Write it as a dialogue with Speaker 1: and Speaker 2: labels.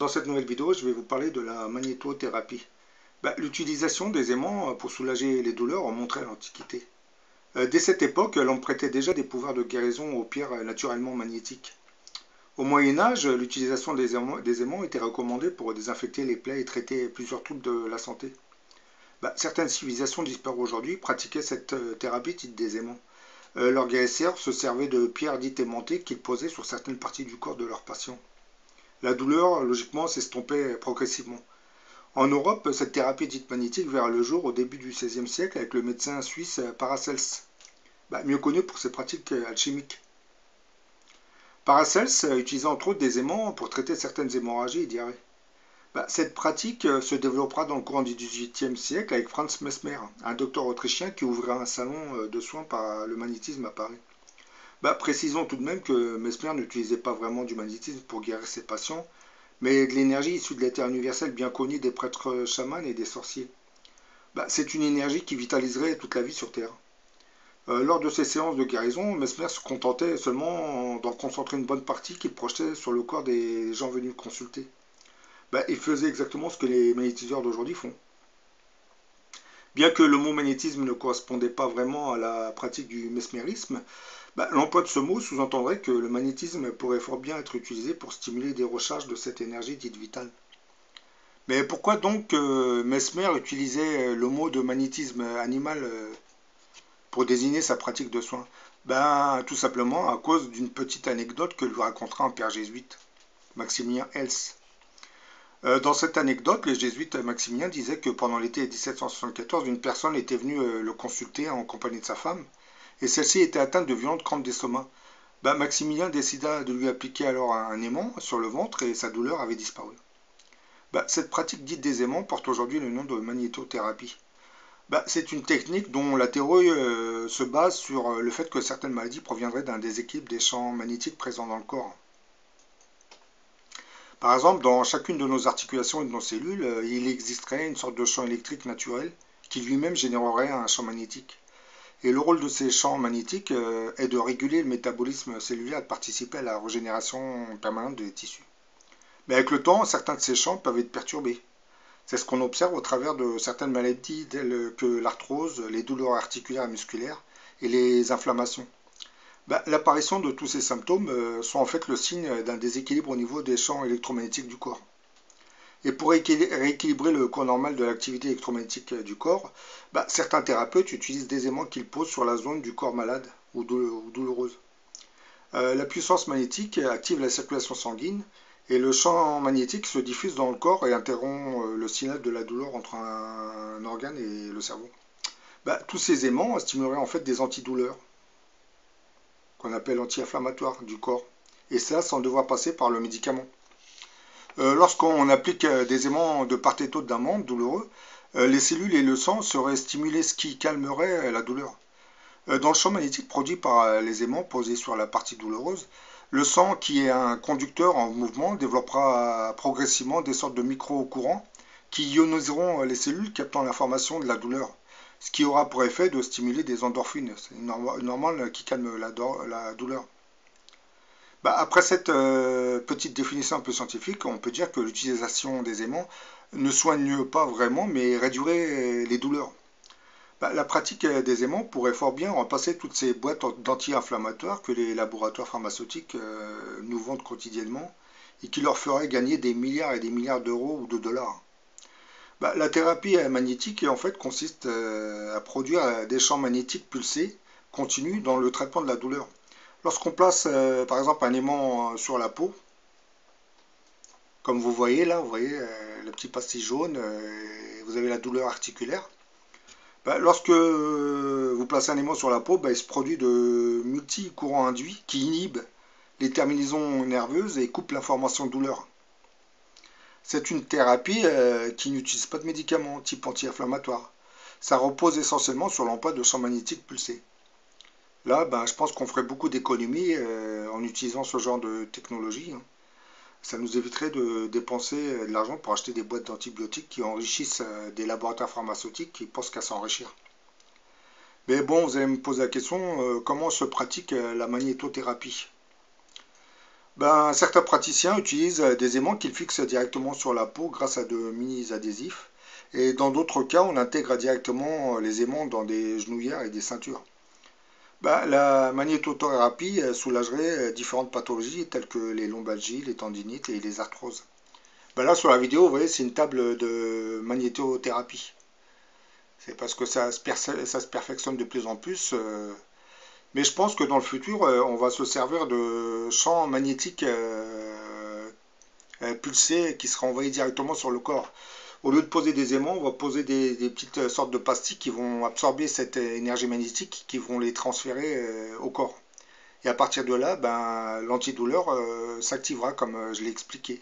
Speaker 1: Dans cette nouvelle vidéo, je vais vous parler de la magnétothérapie. L'utilisation des aimants pour soulager les douleurs remonterait à l'Antiquité. Dès cette époque, l'on prêtait déjà des pouvoirs de guérison aux pierres naturellement magnétiques. Au Moyen Âge, l'utilisation des aimants était recommandée pour désinfecter les plaies et traiter plusieurs troubles de la santé. Certaines civilisations disparues aujourd'hui pratiquaient cette thérapie dite des aimants. Leurs guérisseurs se servaient de pierres dites aimantées qu'ils posaient sur certaines parties du corps de leurs patients. La douleur, logiquement, s'estompait progressivement. En Europe, cette thérapie dite magnétique verra le jour au début du XVIe siècle avec le médecin suisse Paracels, mieux connu pour ses pratiques alchimiques. Paracels utilisait entre autres des aimants pour traiter certaines hémorragies et diarrhées. Cette pratique se développera dans le courant du XVIIIe siècle avec Franz Mesmer, un docteur autrichien qui ouvrira un salon de soins par le magnétisme à Paris. Précisons tout de même que Mesmer n'utilisait pas vraiment du magnétisme pour guérir ses patients, mais de l'énergie issue de l'éther universel bien connue des prêtres chamans et des sorciers. C'est une énergie qui vitaliserait toute la vie sur Terre. Lors de ces séances de guérison, Mesmer se contentait seulement d'en concentrer une bonne partie qu'il projetait sur le corps des gens venus consulter. Il faisait exactement ce que les magnétiseurs d'aujourd'hui font. Bien que le mot magnétisme ne correspondait pas vraiment à la pratique du mesmérisme, l'emploi de ce mot sous-entendrait que le magnétisme pourrait fort bien être utilisé pour stimuler des recharges de cette énergie dite vitale. Mais pourquoi donc Mesmer utilisait le mot de magnétisme animal pour désigner sa pratique de soins? Tout simplement à cause d'une petite anecdote que lui racontera un père jésuite, Maximilien Hels. Dans cette anecdote, le jésuite Maximilien disait que pendant l'été 1774, une personne était venue le consulter en compagnie de sa femme, et celle-ci était atteinte de violentes crampes d'estomac. Maximilien décida de lui appliquer alors un aimant sur le ventre et sa douleur avait disparu. Cette pratique dite des aimants porte aujourd'hui le nom de magnétothérapie. C'est une technique dont la théorie se base sur le fait que certaines maladies proviendraient d'un déséquilibre des champs magnétiques présents dans le corps. Par exemple, dans chacune de nos articulations et de nos cellules, il existerait une sorte de champ électrique naturel qui lui-même générerait un champ magnétique. Et le rôle de ces champs magnétiques est de réguler le métabolisme cellulaire et de participer à la régénération permanente des tissus. Mais avec le temps, certains de ces champs peuvent être perturbés. C'est ce qu'on observe au travers de certaines maladies telles que l'arthrose, les douleurs articulaires et musculaires et les inflammations. L'apparition de tous ces symptômes sont en fait le signe d'un déséquilibre au niveau des champs électromagnétiques du corps. Et pour rééquilibrer le cours normal de l'activité électromagnétique du corps, certains thérapeutes utilisent des aimants qu'ils posent sur la zone du corps malade ou douloureuse. La puissance magnétique active la circulation sanguine et le champ magnétique se diffuse dans le corps et interrompt le signal de la douleur entre un organe et le cerveau. Tous ces aimants stimuleraient en fait des antidouleurs, qu'on appelle anti-inflammatoires du corps, et ça sans devoir passer par le médicament. Lorsqu'on applique des aimants de part et d'autre d'un membre douloureux, les cellules et le sang seraient stimulés, ce qui calmerait la douleur. Dans le champ magnétique produit par les aimants posés sur la partie douloureuse, le sang, qui est un conducteur en mouvement, développera progressivement des sortes de micro-courants qui ioniseront les cellules captant l'information de la douleur, ce qui aura pour effet de stimuler des endorphines, c'est une hormone qui calme la douleur. Après cette petite définition un peu scientifique, on peut dire que l'utilisation des aimants ne soigne pas vraiment, mais réduirait les douleurs. La pratique des aimants pourrait fort bien remplacer toutes ces boîtes d'anti-inflammatoires que les laboratoires pharmaceutiques nous vendent quotidiennement et qui leur feraient gagner des milliards et des milliards d'euros ou de dollars. La thérapie magnétique en fait consiste à produire des champs magnétiques pulsés continus dans le traitement de la douleur. Lorsqu'on place par exemple un aimant sur la peau, comme vous voyez là, vous voyez le petit pastis jaune, vous avez la douleur articulaire. Lorsque vous placez un aimant sur la peau, il se produit de multi-courants induits qui inhibent les terminaisons nerveuses et coupent l'information de douleur. C'est une thérapie qui n'utilise pas de médicaments type anti-inflammatoire. Ça repose essentiellement sur l'emploi de champs magnétiques pulsés. Là, je pense qu'on ferait beaucoup d'économies en utilisant ce genre de technologie. Ça nous éviterait de dépenser de l'argent pour acheter des boîtes d'antibiotiques qui enrichissent des laboratoires pharmaceutiques qui pensent qu'à s'enrichir. Mais bon, vous allez me poser la question, comment se pratique la magnétothérapie? Ben, certains praticiens utilisent des aimants qu'ils fixent directement sur la peau grâce à de mini adhésifs. Et dans d'autres cas, on intègre directement les aimants dans des genouillères et des ceintures. Ben, la magnétothérapie soulagerait différentes pathologies telles que les lombalgies, les tendinites et les arthroses. Ben là, sur la vidéo, vous voyez, c'est une table de magnétothérapie. C'est parce que ça se perfectionne de plus en plus. Mais je pense que dans le futur, on va se servir de champs magnétiques pulsés qui seront envoyés directement sur le corps. Au lieu de poser des aimants, on va poser des petites sortes de pastilles qui vont absorber cette énergie magnétique, qui vont les transférer au corps. Et à partir de là, ben, l'antidouleur s'activera comme je l'ai expliqué.